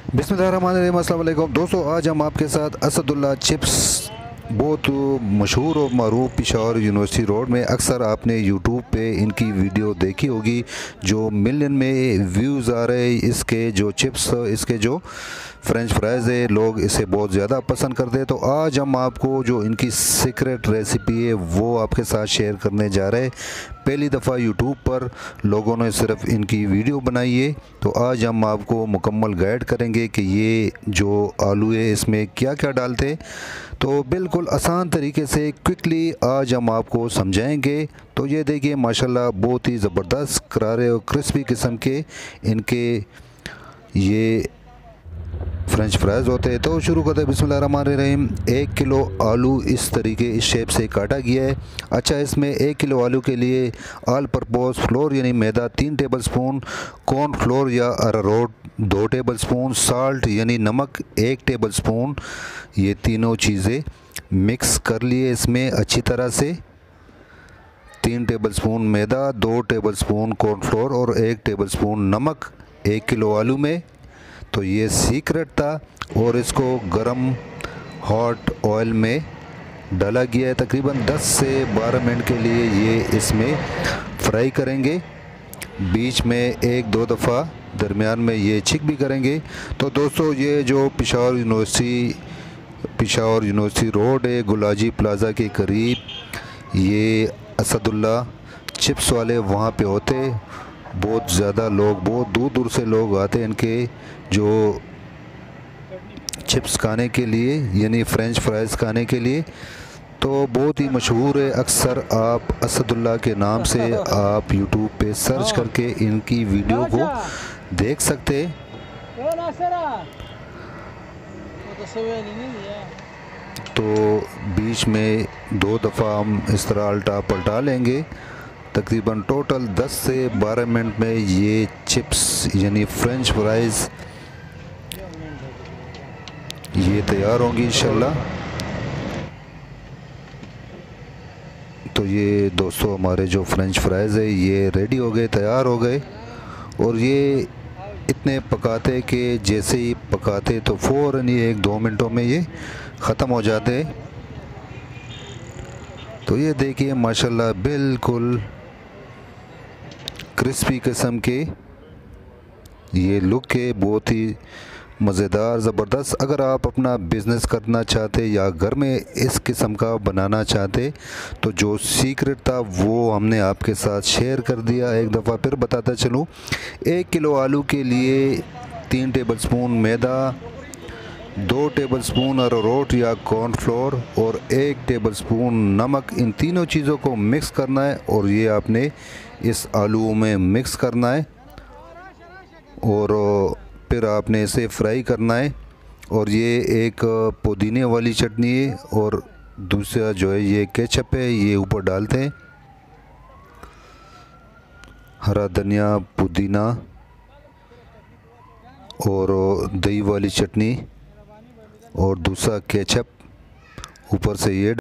बिस्मिल्लाहिर्रहमानिर्रहीम। अस्सलाम वालेकुम दोस्तों, आज हम आपके साथ असदुल्ला चिप्स, बहुत मशहूर और मरूफ पेशावर यूनिवर्सिटी रोड में, अक्सर आपने यूट्यूब पे इनकी वीडियो देखी होगी जो मिलियन में व्यूज़ आ रहे हैं। इसके जो चिप्स, इसके जो फ्रेंच फ्राइज़ है, लोग इसे बहुत ज़्यादा पसंद करते हैं। तो आज हम आपको जो इनकी सीक्रेट रेसिपी है वो आपके साथ शेयर करने जा रहे हैं। पहली दफ़ा यूट्यूब पर लोगों ने सिर्फ इनकी वीडियो बनाई है, तो आज हम आपको मुकम्मल गाइड करेंगे कि ये जो आलू है इसमें क्या क्या डालते। तो बिल्कुल आसान तरीके से क्विकली आज हम आपको समझाएंगे। तो ये देखिए माशाल्लाह बहुत ही ज़बरदस्त करारे और क्रिस्पी किस्म के इनके ये फ्रेंच फ्राइज़ होते हैं। तो शुरू करते हैं। बिस्मिल्लाहिर्रहमानिर्रहीम। 1 किलो आलू इस तरीके इस शेप से काटा गया है। अच्छा, इसमें 1 किलो आलू के लिए ऑल पर्पस फ्लोर यानी मैदा 3 टेबलस्पून, कॉर्न फ्लोर या अरारोट 2 टेबलस्पून, साल्ट यानी नमक 1 टेबलस्पून, ये तीनों चीज़ें मिक्स कर लिए इसमें अच्छी तरह से। 3 टेबलस्पून मैदा, 2 टेबलस्पून कॉर्न फ्लोर और 1 टेबलस्पून नमक 1 किलो आलू में। तो ये सीक्रेट था और इसको गरम हॉट ऑयल में डाला गया है। तकरीबन 10 से 12 मिनट के लिए ये इसमें फ्राई करेंगे। बीच में 1-2 दफ़ा दरमियान में ये चिक भी करेंगे। तो दोस्तों, ये जो पेशावर यूनिवर्सिटी रोड है, गुलाजी प्लाज़ा के करीब, ये असदुल्ला चिप्स वाले वहाँ पे होते। बहुत ज़्यादा लोग, बहुत दूर दूर से लोग आते हैं इनके जो चिप्स खाने के लिए, यानी फ्रेंच फ्राइज़ खाने के लिए। तो बहुत ही मशहूर है। अक्सर आप असदुल्ला के नाम से आप यूट्यूब पे सर्च करके इनकी वीडियो को देख सकते। तो बीच में 2 दफ़ा हम इस तरह उल्टा पलटा लेंगे। तकरीबन टोटल 10 से 12 मिनट में ये चिप्स यानी फ्रेंच फ्राइज़ ये तैयार होंगी इंशाल्लाह। तो ये दोस्तों हमारे जो फ्रेंच फ्राइज़ है ये रेडी हो गए, तैयार हो गए। और ये इतने पकाते कि जैसे ही पकाते तो फ़ौरन ही 1-2 मिनटों में ये ख़त्म हो जाते। तो ये देखिए माशाल्लाह बिल्कुल क्रिस्पी किस्म के ये लुक है, बहुत ही मज़ेदार ज़बरदस्त। अगर आप अपना बिज़नेस करना चाहते या घर में इस किस्म का बनाना चाहते तो जो सीक्रेट था वो हमने आपके साथ शेयर कर दिया। एक दफ़ा फिर बताता चलूँ, 1 किलो आलू के लिए 3 टेबलस्पून मैदा, 2 टेबलस्पून अरारोट या कॉर्न फ्लोर और 1 टेबलस्पून नमक, इन तीनों चीज़ों को मिक्स करना है और ये आपने इस आलू में मिक्स करना है और फिर आपने इसे फ्राई करना है। और ये एक पुदीने वाली चटनी है और दूसरा जो है ये केचप है, ये ऊपर डालते हैं। हरा धनिया, पुदीना और दही वाली चटनी और दूसरा केचप ऊपर से ये